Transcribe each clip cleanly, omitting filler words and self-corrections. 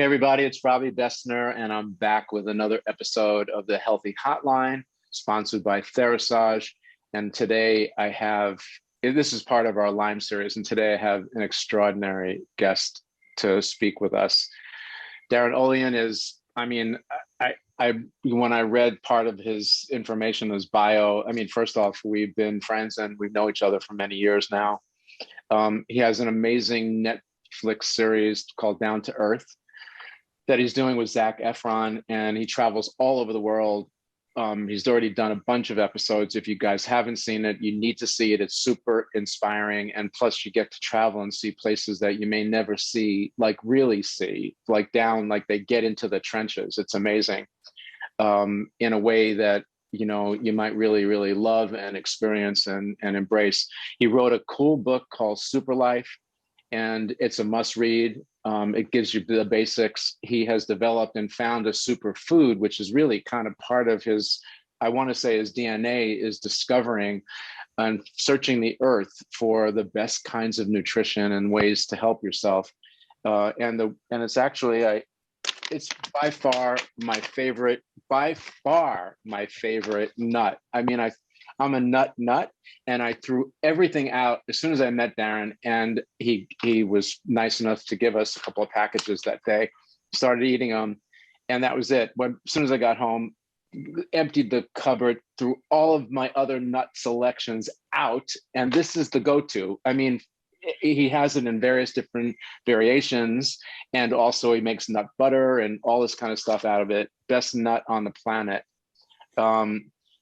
Hey everybody, it's Robbie Bessner, and I'm back with another episode of the Healthy Hotline, sponsored by Therasage. And today I have, this is part of our Lyme series, and today I have an extraordinary guest to speak with us. Darin Olien is, when I read part of his information, his bio, first off, we've been friends and we know each other for many years now. He has an amazing Netflix series called Down to Earth that he's doing with Zac Efron, and he travels all over the world. He's already done a bunch of episodes. If you guys haven't seen it, you need to see it. It's super inspiring. And plus you get to travel and see places that you may never see, like really see, like they get into the trenches. It's amazing in a way that, you know, you might really, really love and experience and embrace. He wrote a cool book called SuperLife, and it's a must read. It gives you the basics. He has developed and found a superfood, which is really kind of part of his, I want to say his DNA is discovering and searching the earth for the best kinds of nutrition and ways to help yourself. And it's actually, it's by far my favorite nut. I'm a nut, and I threw everything out as soon as I met Darin, and he was nice enough to give us a couple of packages that day. Started eating them, and that was it. As soon as I got home, emptied the cupboard, threw all of my other nut selections out, and this is the go-to. He has it in various different variations, and also he makes nut butter and all this kind of stuff out of it. Best nut on the planet.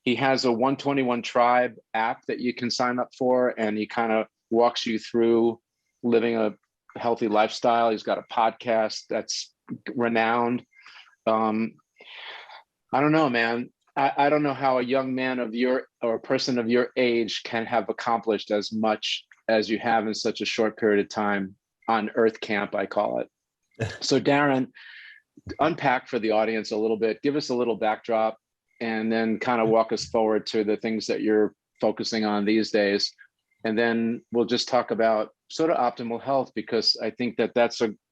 He has a 121 Tribe app that you can sign up for, and he kind of walks you through living a healthy lifestyle. He's got a podcast that's renowned. I don't know, man. I don't know how a young man or a person of your age can have accomplished as much as you have in such a short period of time on Earth Camp, I call it. So Darin, unpack for the audience a little bit, give us a little backdrop, and then kind of walk us forward to the things that you're focusing on these days. And then we'll just talk about sort of optimal health, because I think that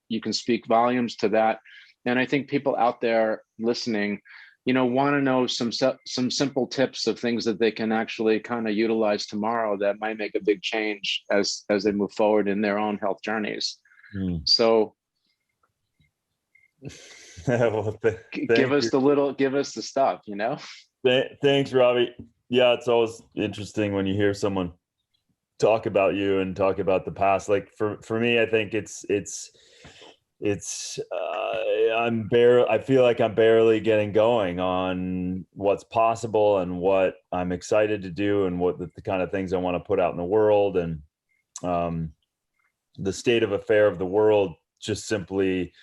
you can speak volumes to that. And I think people out there listening, you know, want to know some simple tips of things that they can actually kind of utilize tomorrow that might make a big change as they move forward in their own health journeys. So Well, give us the stuff, you know. Thanks, Robbie. Yeah, it's always interesting when you hear someone talk about you and talk about the past. Like for me, I think I feel like I'm barely getting going on what's possible and what I'm excited to do and what the kind of things I want to put out in the world. And the state of affair of the world just simply,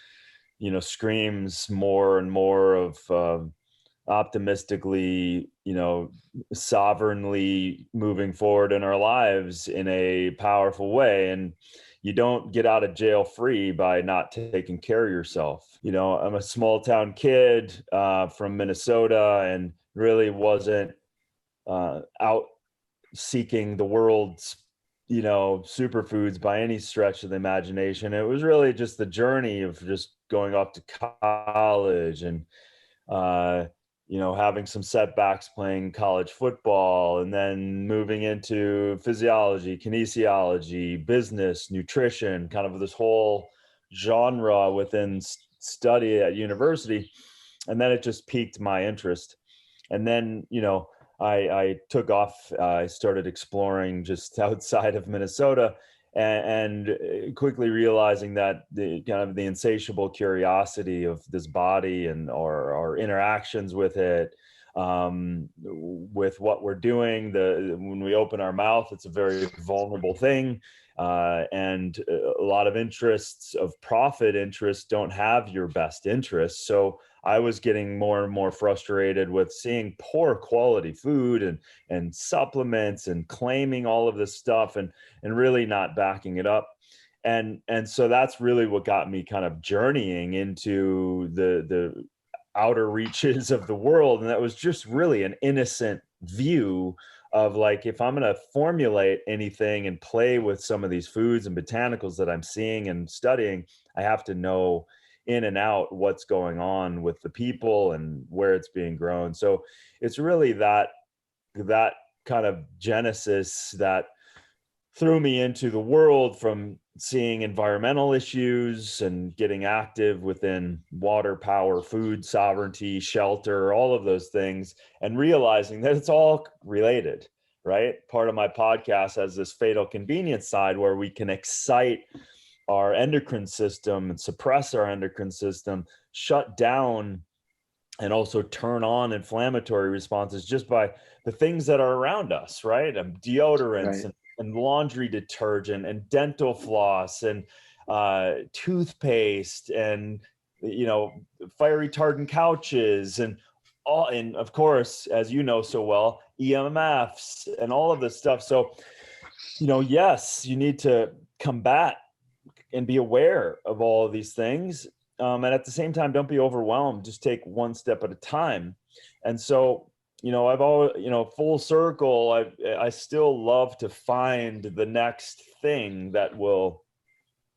you know, screams more and more of optimistically, you know, sovereignly moving forward in our lives in a powerful way. And you don't get out of jail free by not taking care of yourself. You know, I'm a small town kid from Minnesota, and really wasn't out seeking the world's, you know, superfoods by any stretch of the imagination. It was really just the journey of just going off to college and, you know, having some setbacks playing college football, and then moving into physiology, kinesiology, business, nutrition, kind of this whole genre within study at university. And then it just piqued my interest. And then, you know, I took off. I started exploring just outside of Minnesota, and quickly realizing that the kind of the insatiable curiosity of this body and our interactions with it, with what we're doing. When we open our mouth, it's a very vulnerable thing, and a lot of interests of profit interests don't have your best interests. So I was getting more and more frustrated with seeing poor quality food and supplements and claiming all of this stuff and really not backing it up. And so that's really what got me kind of journeying into the outer reaches of the world. And that was just really an innocent view of like, if I'm going to formulate anything and play with some of these foods and botanicals that I'm seeing and studying, I have to know in and out what's going on with the people and where it's being grown. So it's really that kind of genesis that threw me into the world, from seeing environmental issues and getting active within water, power, food sovereignty, shelter, all of those things, and realizing that it's all related, right? Part of my podcast has this fatal convenience side where we can excite our endocrine system and suppress our endocrine system, shut down and also turn on inflammatory responses just by the things that are around us, right? Deodorants and laundry detergent and dental floss and toothpaste and, you know, fire retardant couches and all, and of course, as you know so well, EMFs and all of this stuff. So, you know, yes, you need to combat and be aware of all of these things. And at the same time, don't be overwhelmed. Just take one step at a time. And so, you know, I've always, you know, full circle, I still love to find the next thing that will,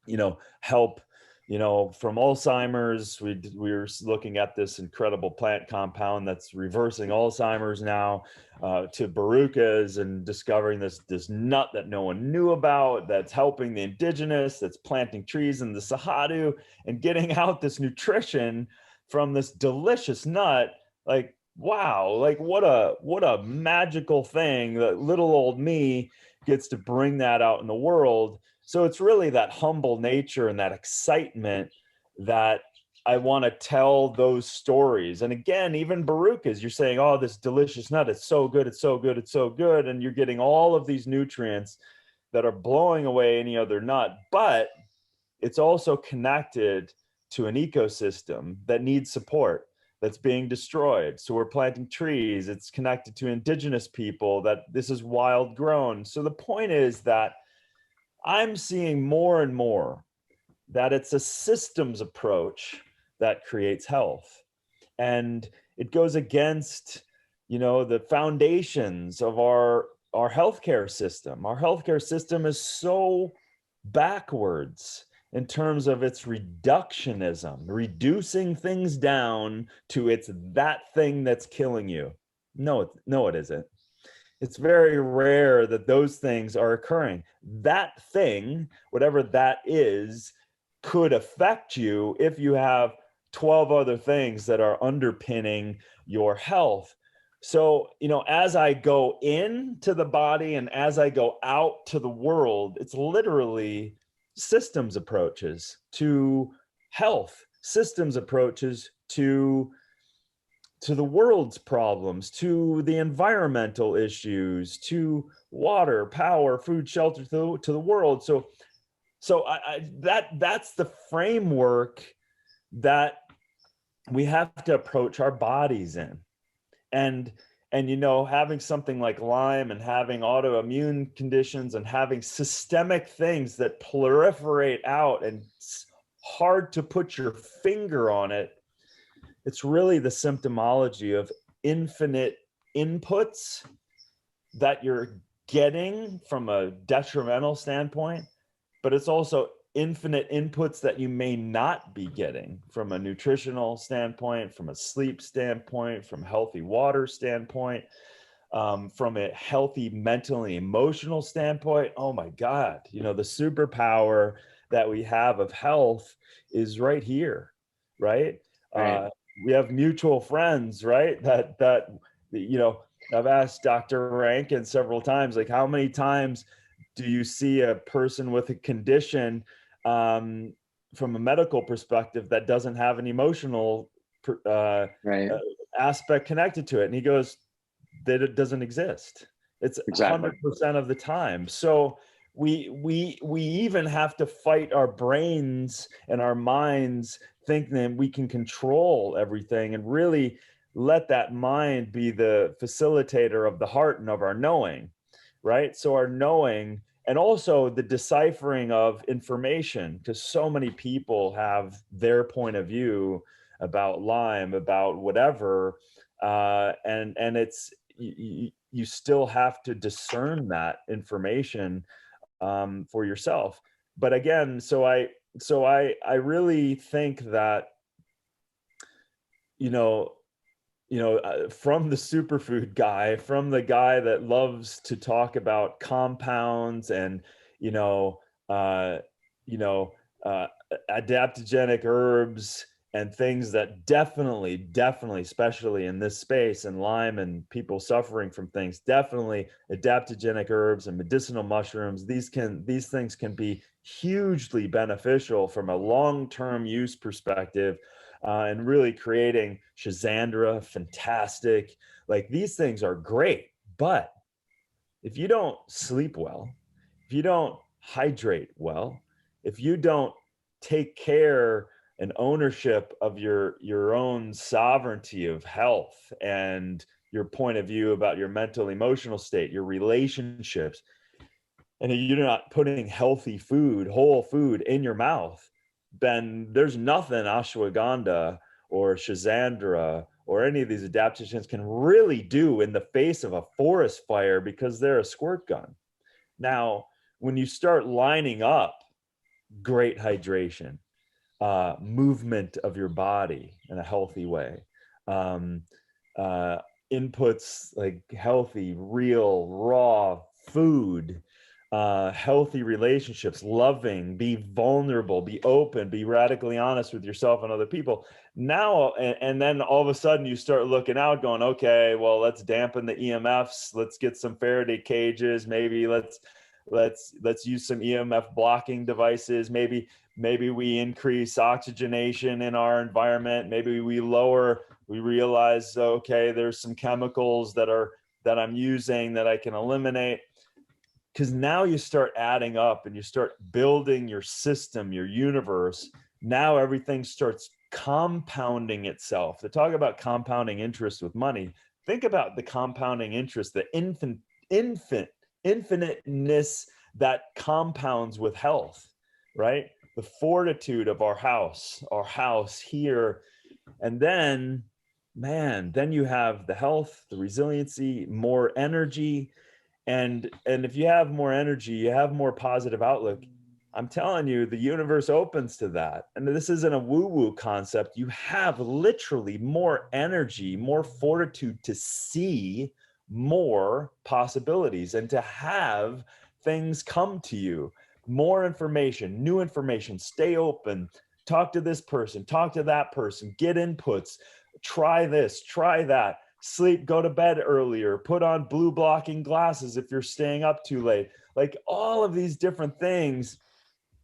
you know, help, you know, from Alzheimer's. We were looking at this incredible plant compound that's reversing Alzheimer's now, to Barukas, and discovering this nut that no one knew about that's helping the indigenous, that's planting trees in the Cerrado and getting out this nutrition from this delicious nut. Like, wow, like what a magical thing that little old me gets to bring that out in the world. So it's really that humble nature and that excitement that I want to tell those stories. And again, even Barukas, you're saying, oh, this delicious nut, it's so good, it's so good, it's so good. And you're getting all of these nutrients that are blowing away any other nut, but it's also connected to an ecosystem that needs support, that's being destroyed. So we're planting trees. It's connected to indigenous people, that this is wild grown. So the point is that I'm seeing more and more that it's a systems approach that creates health. And it goes against, you know, the foundations of our healthcare system. Our healthcare system is so backwards in terms of its reductionism, reducing things down to it's that thing that's killing you. No, it isn't. It's very rare that those things are occurring. That thing, whatever that is, could affect you if you have 12 other things that are underpinning your health. So, you know, as I go into the body and as I go out to the world, it's literally systems approaches to health, systems approaches to the world's problems, to the environmental issues, to water, power, food, shelter, to the world. So that's the framework that we have to approach our bodies in. And you know, having something like Lyme and having autoimmune conditions and having systemic things that proliferate out and it's hard to put your finger on it, it's really the symptomology of infinite inputs that you're getting from a detrimental standpoint, but it's also infinite inputs that you may not be getting from a nutritional standpoint, from a sleep standpoint, from healthy water standpoint, from a healthy mental and emotional standpoint. Oh my God, you know, the superpower that we have of health is right here, right? Right. We have mutual friends, right? That you know, I've asked Dr. Rankin several times, like, how many times do you see a person with a condition from a medical perspective that doesn't have an emotional aspect connected to it? And he goes, that it doesn't exist. It's exactly 100% of the time. So we even have to fight our brains and our minds, think that we can control everything, and really let that mind be the facilitator of the heart and of our knowing, right? So our knowing, and also the deciphering of information, because so many people have their point of view about Lyme, about whatever, and it's you still have to discern that information for yourself. But again, so so I really think that, from the superfood guy, from the guy that loves to talk about compounds and, you know, uh, you know, uh, adaptogenic herbs and things that definitely, especially in this space and Lyme and people suffering from things, definitely adaptogenic herbs and medicinal mushrooms. These things can be hugely beneficial from a long-term use perspective, and really creating Shazandra, fantastic. Like these things are great, but if you don't sleep well, if you don't hydrate well, if you don't take care and ownership of your own sovereignty of health and your point of view about your mental emotional state, your relationships, and you're not putting healthy food, whole food in your mouth, then there's nothing ashwagandha or Shazandra or any of these adaptogens can really do in the face of a forest fire, because they're a squirt gun. Now, when you start lining up great hydration, movement of your body in a healthy way, um, inputs like healthy, real, raw food, healthy relationships, loving, be vulnerable, be open, be radically honest with yourself and other people. Now, and then all of a sudden you start looking out going, okay, well, let's dampen the EMFs. Let's get some Faraday cages. Maybe let's use some EMF blocking devices. Maybe we increase oxygenation in our environment. Maybe we realize, okay, there's some chemicals that I'm using that I can eliminate. Because now you start adding up and you start building your system, your universe. Now everything starts compounding itself. To talk about compounding interest with money, think about the compounding interest, the infiniteness that compounds with health, right? The fortitude of our house here. And then, man, then you have the health, the resiliency, more energy. And if you have more energy, you have more positive outlook. I'm telling you, the universe opens to that. And this isn't a woo-woo concept. You have literally more energy, more fortitude to see more possibilities and to have things come to you. More information, new information, stay open, talk to this person, talk to that person, get inputs, try this, try that. Sleep, go to bed earlier, put on blue blocking glasses if you're staying up too late. Like all of these different things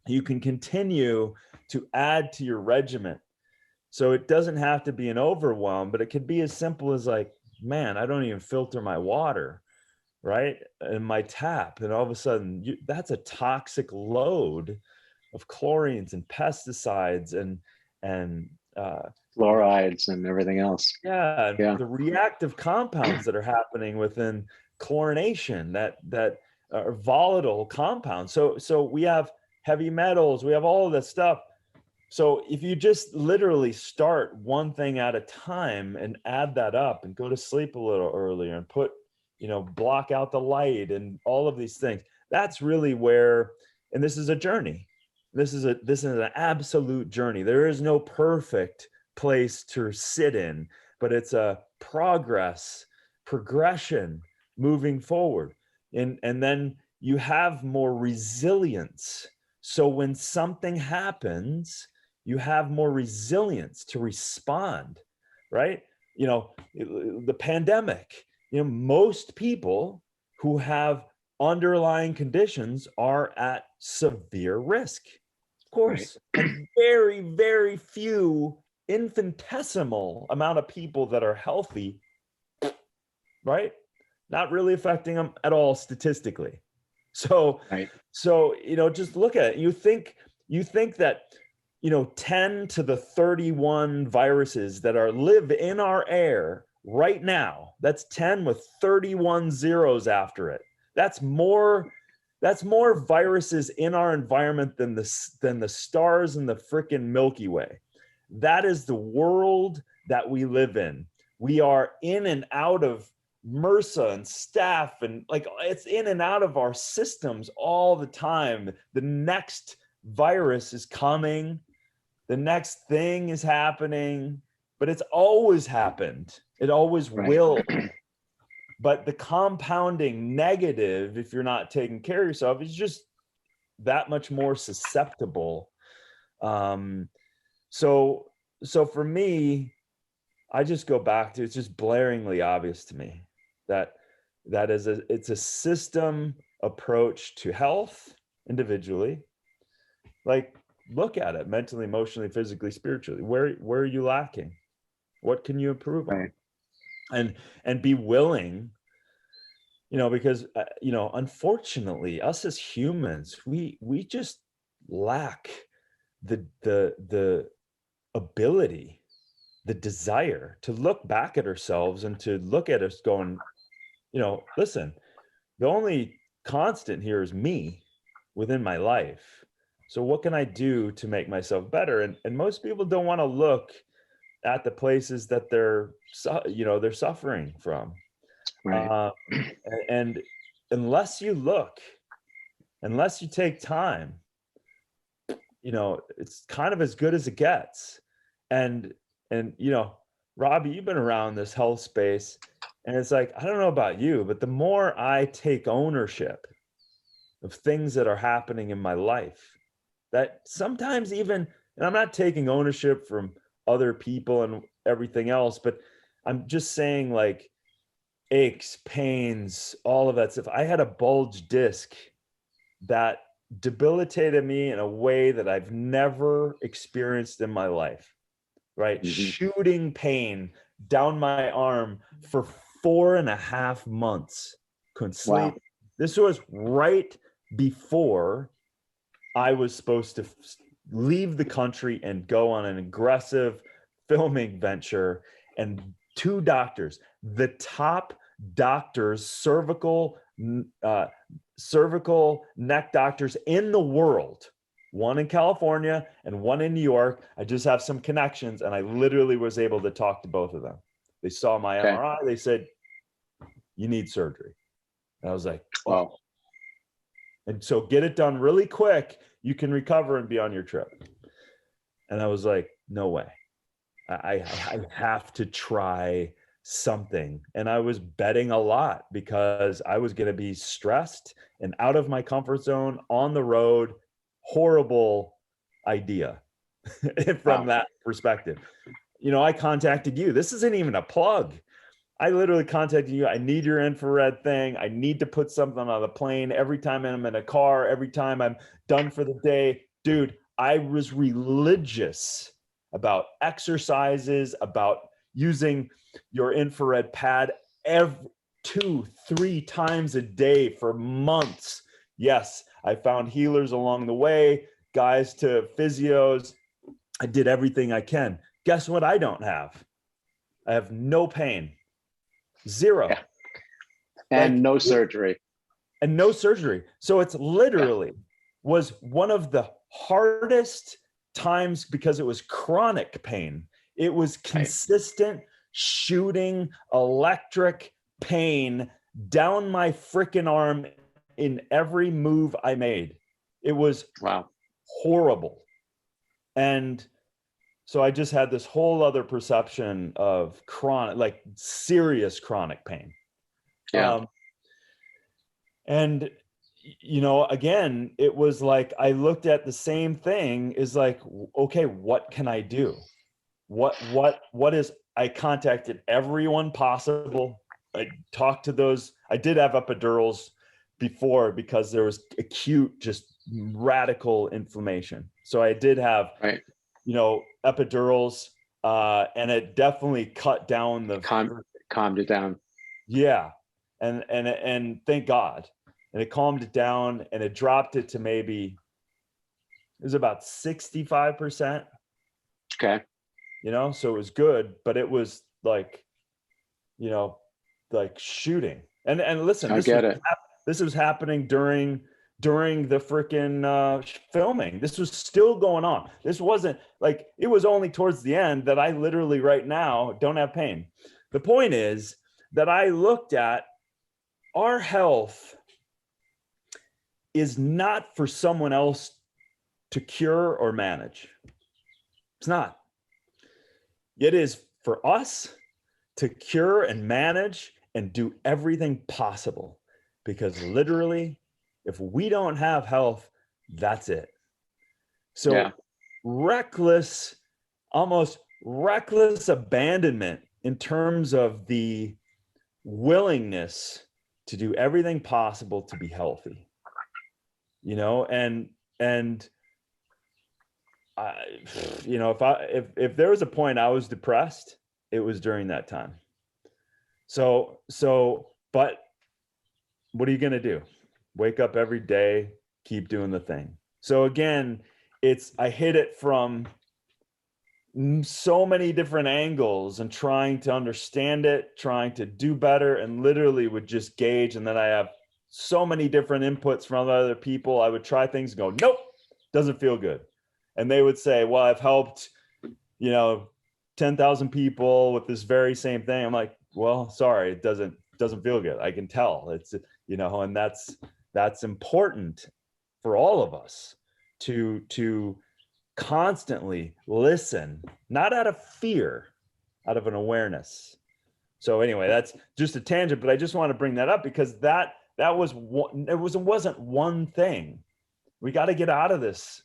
you can continue to add to your regimen. So it doesn't have to be an overwhelm, but it could be as simple as like, man, I don't even filter my water, right? And my tap. And all of a sudden that's a toxic load of chlorines and pesticides and fluorides and everything else. Yeah, the reactive compounds that are happening within chlorination that are volatile compounds. So we have heavy metals, we have all of this stuff. So if you just literally start one thing at a time and add that up and go to sleep a little earlier and block out the light and all of these things, that's really where, and this is a journey. This is an absolute journey. There is no perfect place to sit in, but it's a progression moving forward. And then you have more resilience. So when something happens, you have more resilience to respond, right? The pandemic, most people who have underlying conditions are at severe risk, of course, right. And very, very few, infinitesimal amount of people that are healthy, right? Not really affecting them at all statistically. So, right. So just look at it. You think that 10 to the 31 viruses that live in our air right now, that's 10 with 31 zeros after it. That's more viruses in our environment than the stars in the frickin' Milky Way. That is the world that we live in. We are in and out of MRSA and staph, and like it's in and out of our systems all the time. The next virus is coming, the next thing is happening, but it's always happened. It always will. But the compounding negative, if you're not taking care of yourself, is just that much more susceptible. So for me, I just go back to, it's just blaringly obvious to me that it's a system approach to health individually. Like, look at it mentally, emotionally, physically, spiritually. Where are you lacking? What can you improve on? And be willing, because unfortunately, us as humans, we just lack the ability, the desire to look back at ourselves and to look at us going, listen, the only constant here is me within my life. So what can I do to make myself better? And most people don't want to look at the places that they're suffering from. Right. And unless you look, unless you take time, it's kind of as good as it gets. And Robbie, you've been around this health space, and it's like, I don't know about you, but the more I take ownership of things that are happening in my life, that sometimes even, and I'm not taking ownership from other people and everything else, but I'm just saying, like, aches, pains, all of that stuff. I had a bulge disc that debilitated me in a way that I've never experienced in my life, right? Mm-hmm. Shooting pain down my arm for 4.5 months. Couldn't sleep. Wow. This was right before I was supposed to leave the country and go on an aggressive filming venture. And 2 doctors, the top doctors, cervical neck doctors in the world, one in California and one in New York. I just have some connections, and I literally was able to talk to both of them. They saw my MRI. They said, you need surgery. And I was like, wow. And so get it done really quick. You can recover and be on your trip. And I was like, no way. I have to try something. And I was betting a lot because I was going to be stressed and out of my comfort zone on the road. Horrible idea from that perspective. I contacted you. This isn't even a plug. I literally contacted you. I need your infrared thing. I need to put something on the plane every time I'm in a car, every time I'm done for the day. Dude, I was religious about exercises, about using your infrared pad 2-3 times a day for months. Yes, I found healers along the way, guys to physios. I did everything I can. Guess what I don't have? I have no pain. 0. Yeah. And no surgery. And no surgery. So it's literally was one of the hardest times because it was chronic pain. It was consistent shooting electric pain down my freaking arm in every move I made. It was horrible. And so I just had this whole other perception of chronic, like serious chronic pain. Yeah. And, again, it was like, I looked at the same thing is like, okay, what can I do? What is, I contacted everyone possible. I talked to those. I did have epidurals before because there was acute, just radical inflammation. So I did have, epidurals, and it definitely cut down the calmed it down. Yeah. And thank God. And it calmed it down, and it dropped it to maybe, it was about 65%. Okay. So it was good, but it was like, like shooting. And listen, this was happening during the freaking filming. This was still going on. This wasn't like, it was only towards the end that I literally right now don't have pain. The point is that I looked at our health is not for someone else to cure or manage. It's not. It is for us to cure and manage and do everything possible, because literally, if we don't have health, that's it. So reckless, almost reckless abandonment in terms of the willingness to do everything possible to be healthy, you know, and I, you know, if there was a point I was depressed, it was during that time. So, but what are you going to do? Wake up every day, keep doing the thing. So again, I hit it from so many different angles and trying to understand it, trying to do better, and literally would just gauge. And then I have so many different inputs from other people. I would try things and go, nope, doesn't feel good. And they would say, well, I've helped, you know, 10,000 people with this very same thing. I'm like, well, sorry, it doesn't feel good. I can tell. It's, you know, and that's important for all of us to constantly listen, not out of fear, out of an awareness. So anyway, that's just a tangent, but I just want to bring that up because that was one, it wasn't one thing. We got to get out of this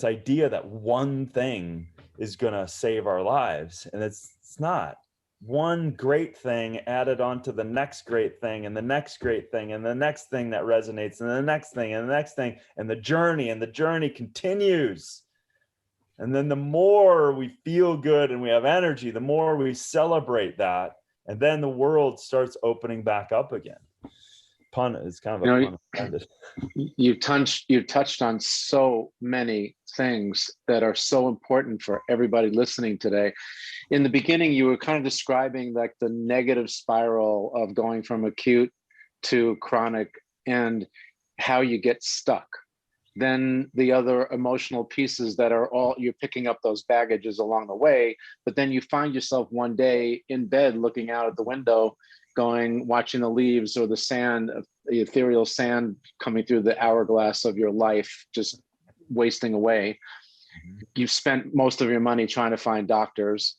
idea that one thing is going to save our lives. And it's not. One great thing added on to the next great thing and the next great thing and the next thing that resonates and the next thing and the next thing, and the journey continues. And then the more we feel good and we have energy, the more we celebrate that. And then the world starts opening back up again. Pun is kind of a pun intended. You touched on so many things that are so important for everybody listening today. In the beginning, you were kind of describing like the negative spiral of going from acute to chronic and how you get stuck. Then the other emotional pieces that are all, you're picking up those baggages along the way, but then you find yourself one day in bed looking out at the window, watching the leaves or the sand, the ethereal sand coming through the hourglass of your life, just wasting away. You've spent most of your money trying to find doctors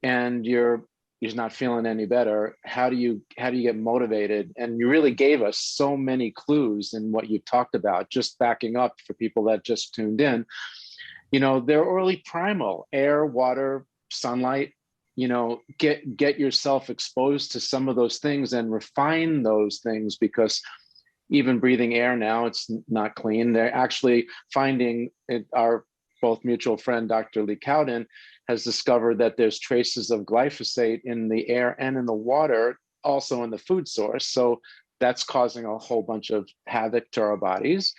and you're not feeling any better. How do you get motivated? And you really gave us so many clues in what you talked about, just backing up for people that just tuned in. You know, they're early primal: air, water, sunlight. You know, get yourself exposed to some of those things and refine those things, because even breathing air now, it's not clean. They're actually finding it. Our both mutual friend, Dr. Lee Cowden, has discovered that there's traces of glyphosate in the air and in the water, also in the food source. So that's causing a whole bunch of havoc to our bodies.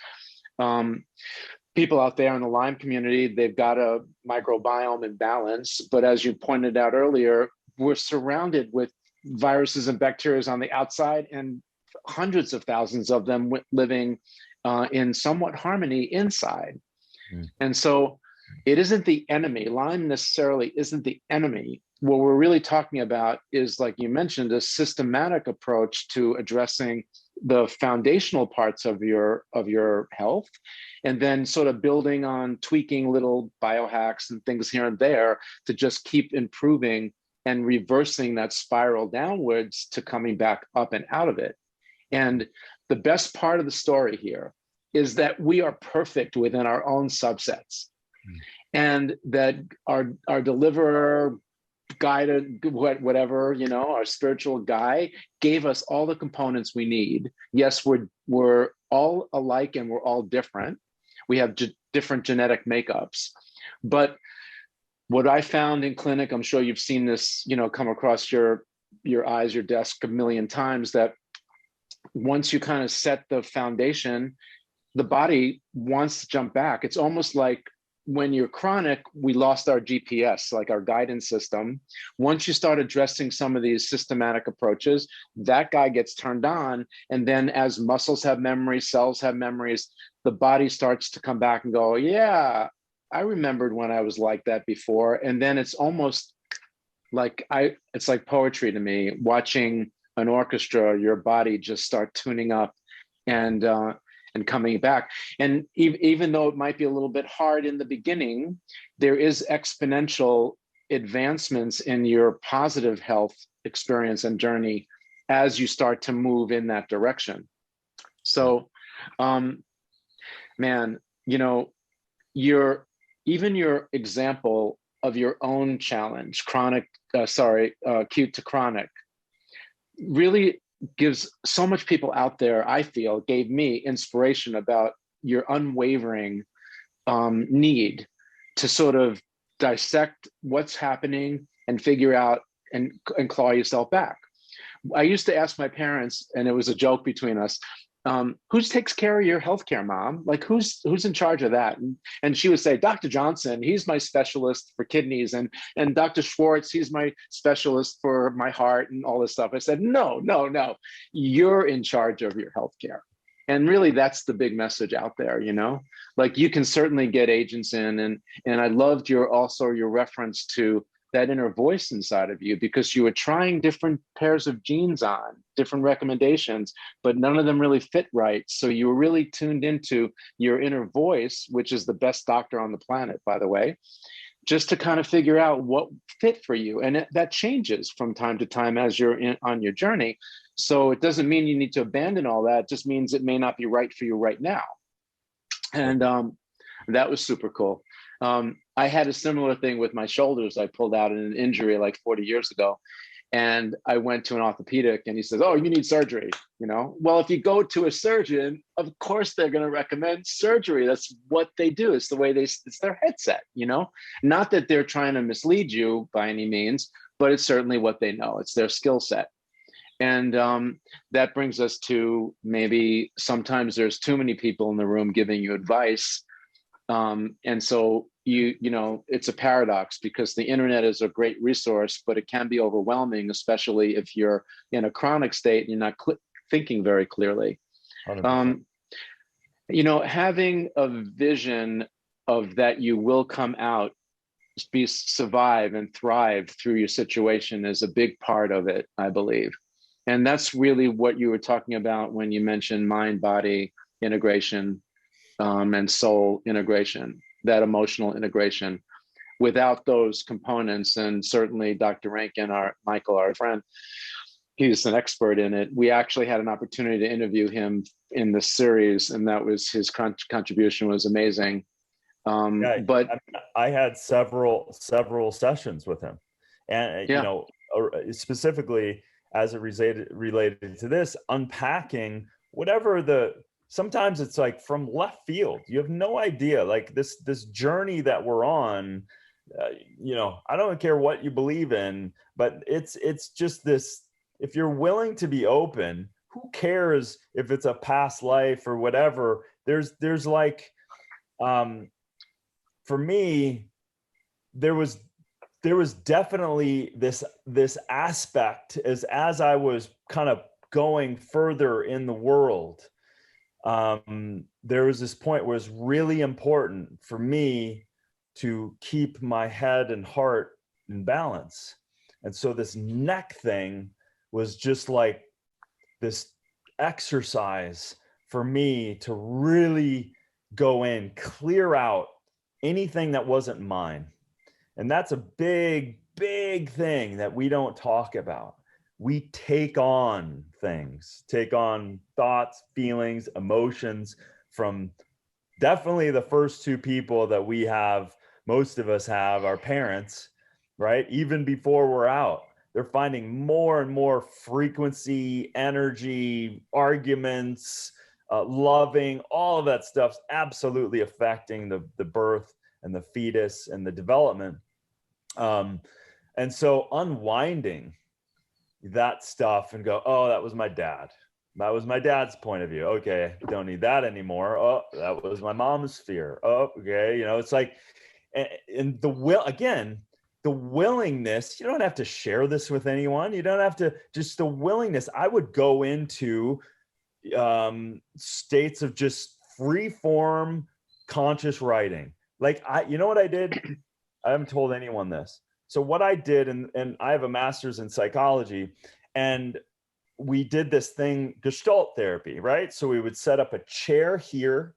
People out there in the Lyme community, they've got a microbiome imbalance, but as you pointed out earlier, we're surrounded with viruses and bacteria on the outside and hundreds of thousands of them living in somewhat harmony inside. And so it isn't the enemy. Lyme necessarily isn't the enemy. What we're really talking about is, like you mentioned, a systematic approach to addressing the foundational parts of your health, and then sort of building on tweaking little biohacks and things here and there to just keep improving and reversing that spiral downwards to coming back up and out of it. And the best part of the story here is that we are perfect within our own subsets, and that our deliverer, guided, whatever, you know, our spiritual guy gave us all the components we need. Yes, we're all alike and we're all different. We have different genetic makeups. But what I found in clinic, I'm sure you've seen this, you know, come across your eyes, your desk a million times, that once you kind of set the foundation, the body wants to jump back. It's almost like when you're chronic, we lost our GPS, like our guidance system. Once you start addressing some of these systematic approaches, that guy gets turned on. And then as muscles have memories, cells have memories, the body starts to come back and go, yeah, I remembered when I was like that before. And then it's almost like it's like poetry to me, watching an orchestra, your body just start tuning up. And and coming back. And even though it might be a little bit hard in the beginning, there is exponential advancements in your positive health experience and journey as you start to move in that direction. So, man, you know, your example of your own challenge, acute to chronic, really gives so much people out there, I feel, gave me inspiration about your unwavering need to sort of dissect what's happening and figure out and claw yourself back. I used to ask my parents, and it was a joke between us, who takes care of your healthcare, Mom? Like, who's in charge of that? And she would say, Dr. Johnson, he's my specialist for kidneys, and Dr. Schwartz, he's my specialist for my heart and all this stuff. I said, no, you're in charge of your healthcare. And really, that's the big message out there, you know? Like, you can certainly get agents in, and I loved your reference to that inner voice inside of you, because you were trying different pairs of genes on, different recommendations, but none of them really fit right. So you were really tuned into your inner voice, which is the best doctor on the planet, by the way, just to kind of figure out what fit for you. And that changes from time to time as you're on your journey. So it doesn't mean you need to abandon all that. It just means it may not be right for you right now. And that was super cool. I had a similar thing with my shoulders. I pulled out in an injury like 40 years ago. And I went to an orthopedic, and he says, oh, you need surgery. You know, well, if you go to a surgeon, of course, they're going to recommend surgery. That's what they do. It's the way it's their headset, you know, not that they're trying to mislead you by any means, but it's certainly what they know. It's their skill set. And that brings us to maybe sometimes there's too many people in the room giving you advice. And so you know, it's a paradox, because the internet is a great resource, but it can be overwhelming, especially if you're in a chronic state and you're not thinking very clearly. You know, having a vision of that you will come out, survive and thrive through your situation is a big part of it, I believe. And that's really what you were talking about when you mentioned mind-body integration and soul integration, that emotional integration. Without those components, and certainly Dr. Rankin, Michael, our friend, he's an expert in it. We actually had an opportunity to interview him in this series, and that was his contribution was amazing. But I had several sessions with him, and you know, specifically as it related to this, unpacking whatever sometimes it's like from left field. You have no idea, like this journey that we're on. You know, I don't care what you believe in, but it's just this. If you're willing to be open, who cares if it's a past life or whatever? There's like, for me, there was definitely this aspect as I was kind of going further in the world. There was this point where it's really important for me to keep my head and heart in balance. And so this neck thing was just like this exercise for me to really go in, clear out anything that wasn't mine. And that's a big, big thing that we don't talk about. We take on things, take on thoughts, feelings, emotions from definitely the first two people that we have, most of us have, our parents, right? Even before we're out, they're finding more and more frequency, energy, arguments, loving, all of that stuff's absolutely affecting the birth and the fetus and the development. And so unwinding that stuff and go, oh, that was my dad. That was my dad's point of view. Okay, don't need that anymore. Oh, that was my mom's fear. Oh, okay. You know, it's like, and the willingness, you don't have to share this with anyone. You don't have to, just the willingness. I would go into states of just free form conscious writing. Like you know what I did? I haven't told anyone this. So what I did, and I have a master's in psychology, and we did this thing, Gestalt therapy, right? So we would set up a chair here,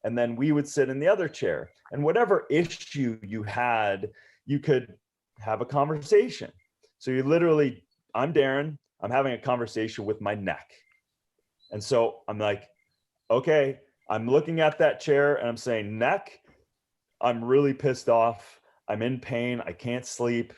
and then we would sit in the other chair. And whatever issue you had, you could have a conversation. So you literally, I'm Darin, I'm having a conversation with my neck. And so I'm like, okay, I'm looking at that chair and I'm saying, neck, I'm really pissed off. I'm in pain. I can't sleep.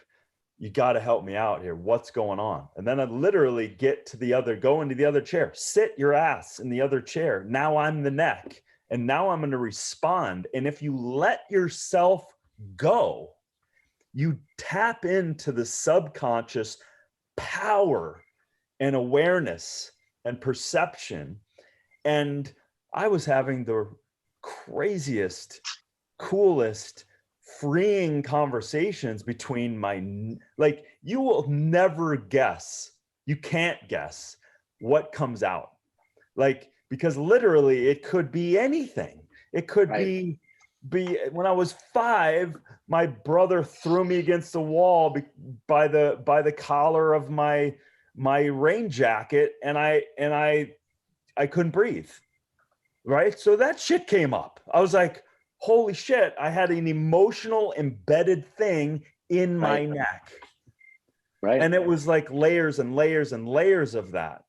You got to help me out here. What's going on? And then I literally go into the other chair, sit your ass in the other chair. Now I'm the neck, and now I'm going to respond. And if you let yourself go, you tap into the subconscious power and awareness and perception. And I was having the craziest, coolest, freeing conversations between like, you will never guess, you can't guess what comes out. Like, because literally it could be anything. It could be when I was 5, my brother threw me against the wall by the collar of my rain jacket, and I couldn't breathe. Right? So that shit came up. I was like, holy shit, I had an emotional embedded thing in my neck. Right. And it was like layers and layers and layers of that.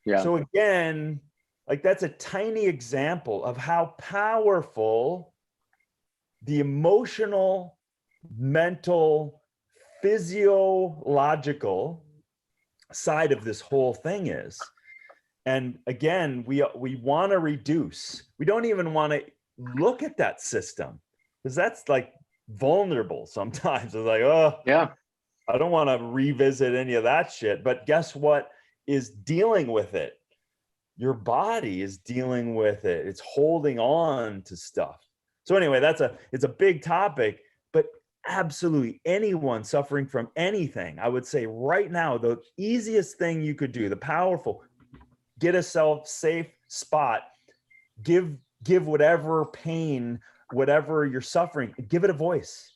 Yeah. So again, like, that's a tiny example of how powerful the emotional, mental, physiological side of this whole thing is. And again, we want to reduce. We don't even want to look at that system, because that's like vulnerable sometimes. It's like, oh, yeah, I don't want to revisit any of that shit. But guess what is dealing with it? Your body is dealing with it. It's holding on to stuff. So anyway, it's a big topic, but absolutely anyone suffering from anything, I would say right now, the easiest thing you could do, the powerful, get a safe spot, give whatever pain, whatever you're suffering, give it a voice.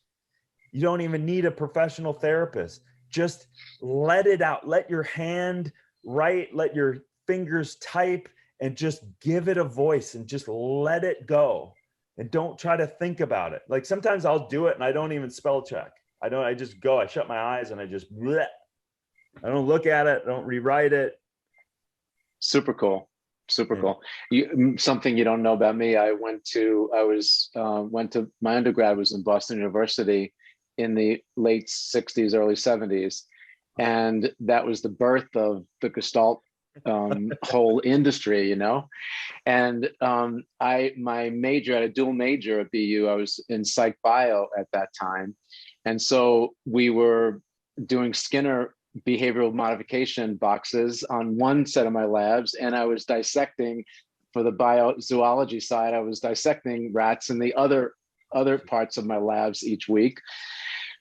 You don't even need a professional therapist. Just let it out. Let your hand write, let your fingers type, and just give it a voice and just let it go. And don't try to think about it. Like, sometimes I'll do it and I don't even spell check. I just go, I shut my eyes and I just, bleh. I don't look at it. I don't rewrite it. Super cool. Cool. Something you don't know about me. Went to my undergrad was in Boston University in the late 60s, early 70s. And that was the birth of the Gestalt whole industry, you know? And my major, I had a dual major at BU. I was in psych bio at that time. And so we were doing Skinner behavioral modification boxes on one set of my labs, and I was dissecting, for the biozoology side, I was dissecting rats in the other parts of my labs each week.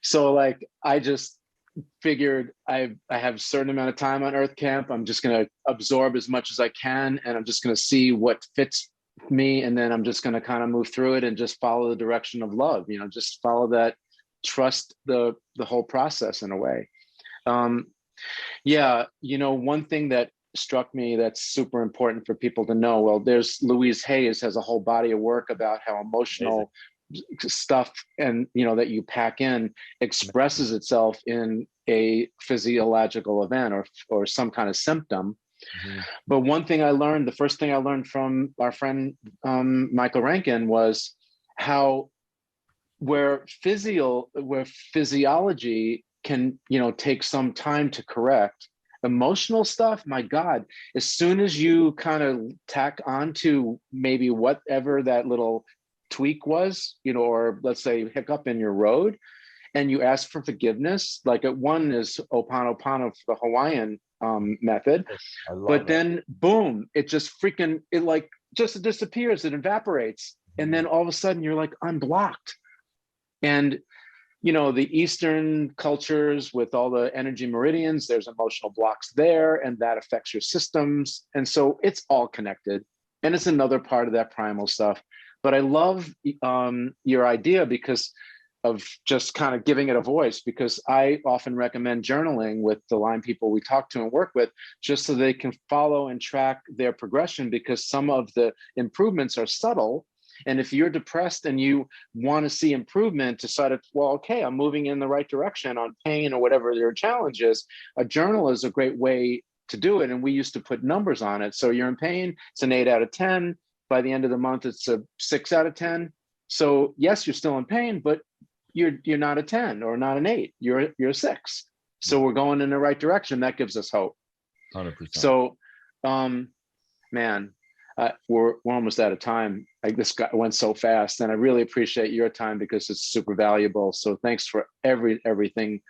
So like, I just figured I have a certain amount of time on Earth Camp. I'm just going to absorb as much as I can, and I'm just going to see what fits me, and then I'm just going to kind of move through it and just follow the direction of love, you know, just follow that, trust the whole process in a way. Yeah, you know, one thing that struck me that's super important for people to know, well, there's Louise Hayes has a whole body of work about how emotional stuff, and you know, that you pack in expresses itself in a physiological event or some kind of symptom. Mm-hmm. But one thing I learned, the first thing I learned from our friend Michael Rankin, was how where physiology can, you know, take some time to correct, emotional stuff, my God, as soon as you kind of tack onto maybe whatever that little tweak was, you know, or let's say hiccup in your road, and you ask for forgiveness, like one is Ho'oponopono, the Hawaiian method, but then boom, it just just disappears, it evaporates. And then all of a sudden you're like unblocked. And you know, the Eastern cultures with all the energy meridians, there's emotional blocks there, and that affects your systems. And so it's all connected. And it's another part of that primal stuff. But I love your idea, because of just kind of giving it a voice, because I often recommend journaling with the Lyme people we talk to and work with, just so they can follow and track their progression, because some of the improvements are subtle. And if you're depressed and you want to see improvement, to sort of, well, okay, I'm moving in the right direction on pain or whatever your challenge is, a journal is a great way to do it. And we used to put numbers on it. So you're in pain, it's an 8 out of 10. By the end of the month, it's a 6 out of 10. So yes, you're still in pain, but you're not a 10 or not an 8. You're a 6. So we're going in the right direction. That gives us hope. 100%. So, man, we're almost out of time. This went so fast, and I really appreciate your time because it's super valuable. So thanks for everything,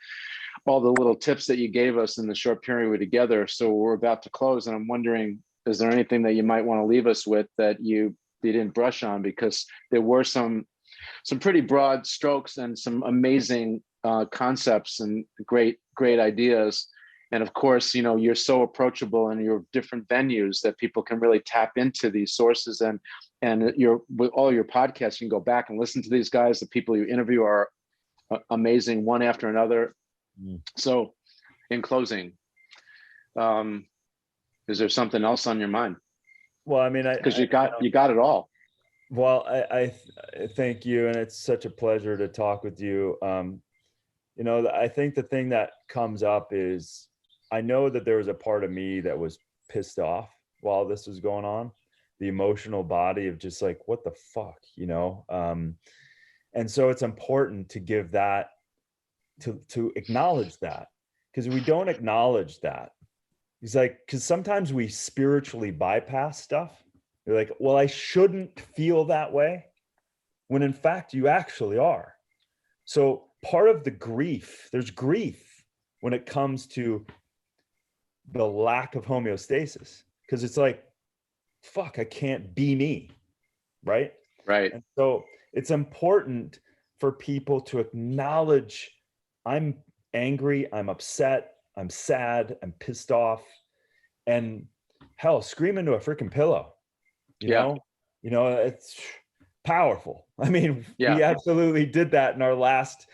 all the little tips that you gave us in the short period we're together. So we're about to close, and I'm wondering, is there anything that you might want to leave us with that you didn't brush on? Because there were some pretty broad strokes and some amazing concepts and great ideas. And of course, you know, you're so approachable in your different venues that people can really tap into these sources. And with all your podcasts, you can go back and listen to these guys. The people you interview are amazing, one after another. So in closing, is there something else on your mind? Well, I mean, because you got it all. Well, I thank you, and it's such a pleasure to talk with you. You know, I think the thing that comes up is, I know that there was a part of me that was pissed off while this was going on, the emotional body of just like, what the fuck, you know? And so it's important to give that, to acknowledge that, because we don't acknowledge that. He's like, because sometimes we spiritually bypass stuff. You're like, well, I shouldn't feel that way, when in fact you actually are. So part of the grief, there's grief when it comes to the lack of homeostasis, because it's like, fuck, I can't be me, right? Right. And so it's important for people to acknowledge, I'm angry, I'm upset, I'm sad, I'm pissed off, and hell, scream into a freaking pillow. You know, it's powerful. I mean, we absolutely did that in our last,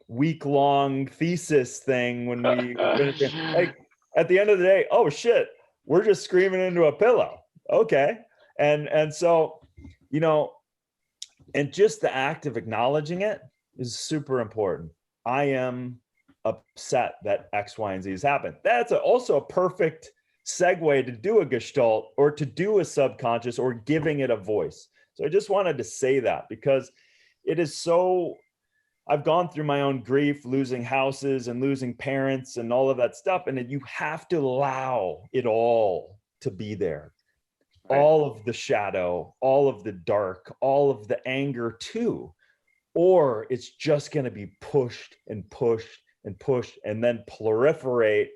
week-long thesis thing when we finished. Like, at the end of the day, oh shit, we're just screaming into a pillow. Okay. And so, and just the act of acknowledging it is super important. I am upset that X, Y, and Z has happened. That's also a perfect segue to do a gestalt or to do a subconscious or giving it a voice. So I just wanted to say that, because it is so, I've gone through my own grief, losing houses and losing parents and all of that stuff. And you have to allow it all to be there. Right. All of the shadow, all of the dark, all of the anger too. Or it's just going to be pushed and pushed and pushed and then proliferate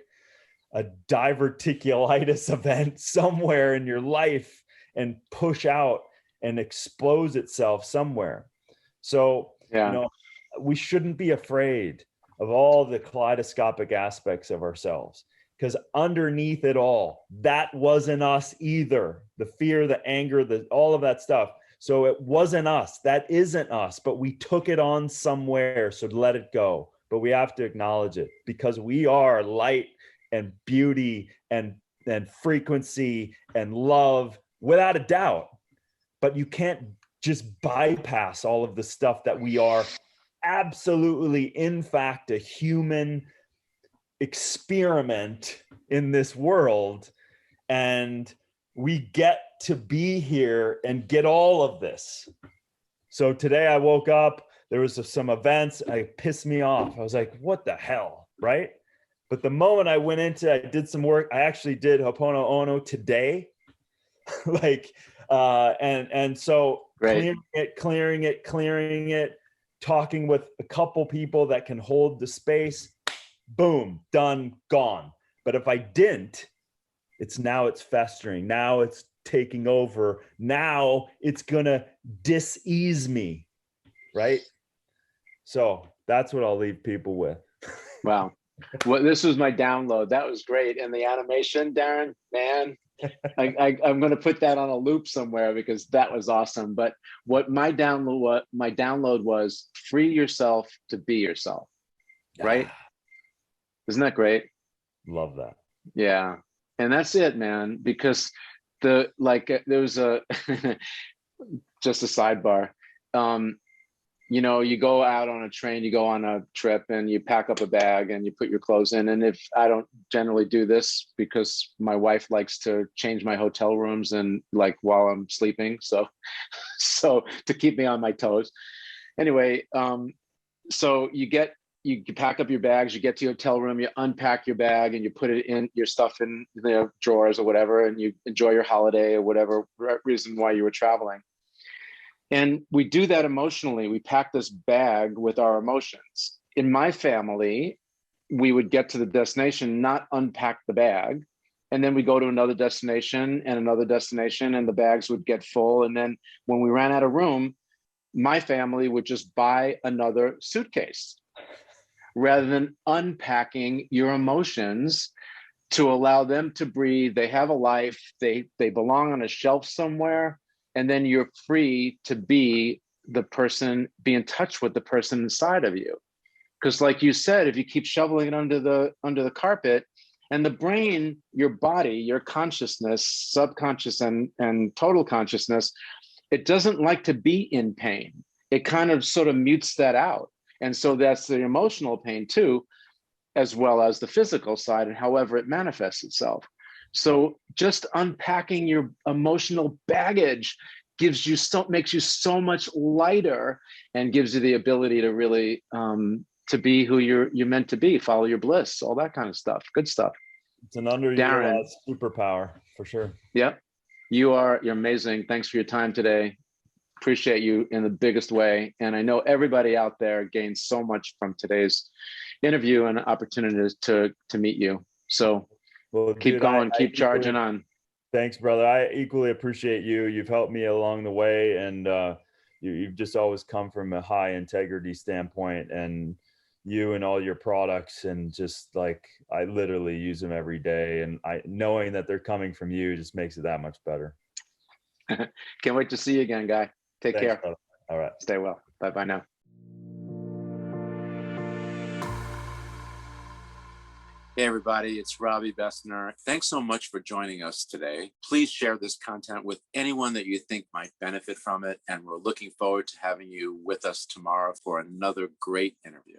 a diverticulitis event somewhere in your life and push out and expose itself somewhere. So, we shouldn't be afraid of all the kaleidoscopic aspects of ourselves, because underneath it all, that wasn't us either. The fear, the anger, all of that stuff. So it wasn't us. That isn't us, but we took it on somewhere. So let it go. But we have to acknowledge it, because we are light and beauty and frequency and love without a doubt. But you can't just bypass all of the stuff that we are absolutely, in fact, a human experiment in this world. And we get to be here and get all of this. So today I woke up, there was some events, it pissed me off. I was like, what the hell, right? But the moment I went into, I did some work. I actually did Ho'oponopono today. And so clearing it, talking with a couple people that can hold the space, boom, done, gone. But if I didn't, it's festering. Now it's taking over. Now it's gonna dis-ease me, right? So that's what I'll leave people with. Wow. Well, this was my download. That was great. And the animation, Darin, man, I'm going to put that on a loop somewhere because that was awesome. But what my download was free yourself to be yourself. Right? Isn't that great? Love that. Yeah. And that's it, man. Because there was a just a sidebar. You know, you go out on a train, you go on a trip and you pack up a bag and you put your clothes in. And if I don't generally do this because my wife likes to change my hotel rooms and like while I'm sleeping. So to keep me on my toes. Anyway, so you pack up your bags, you get to your hotel room, you unpack your bag and you put it in your stuff in the drawers or whatever, and you enjoy your holiday or whatever reason why you were traveling. And we do that emotionally. We pack this bag with our emotions. In my family, we would get to the destination, not unpack the bag. And then we go to another destination and another destination, and the bags would get full. And then when we ran out of room, my family would just buy another suitcase rather than unpacking your emotions to allow them to breathe. They have a life, they belong on a shelf somewhere. And then you're free to be the person, be in touch with the person inside of you. Because like you said, if you keep shoveling it under the carpet, and the brain, your body, your consciousness, subconscious and total consciousness, it doesn't like to be in pain. It kind of sort of mutes that out. And so that's the emotional pain too, as well as the physical side and however it manifests itself. So just unpacking your emotional baggage makes you so much lighter and gives you the ability to really to be who you're meant to be, follow your bliss, all that kind of stuff. Good stuff. It's an underutilized superpower for sure. Yep. You're amazing. Thanks for your time today. Appreciate you in the biggest way. And I know everybody out there gained so much from today's interview and opportunity to meet you. So well, keep going, keep charging on. Thanks, brother. I equally appreciate you. You've helped me along the way, and you've just always come from a high integrity standpoint, and you and all your products, and just like I literally use them every day, and knowing that they're coming from you just makes it that much better. Can't wait to see you again, guy. Thanks, care. Brother. All right. Stay well. Bye-bye now. Hey everybody, it's Robbie Bessner. Thanks so much for joining us today. Please share this content with anyone that you think might benefit from it. And we're looking forward to having you with us tomorrow for another great interview.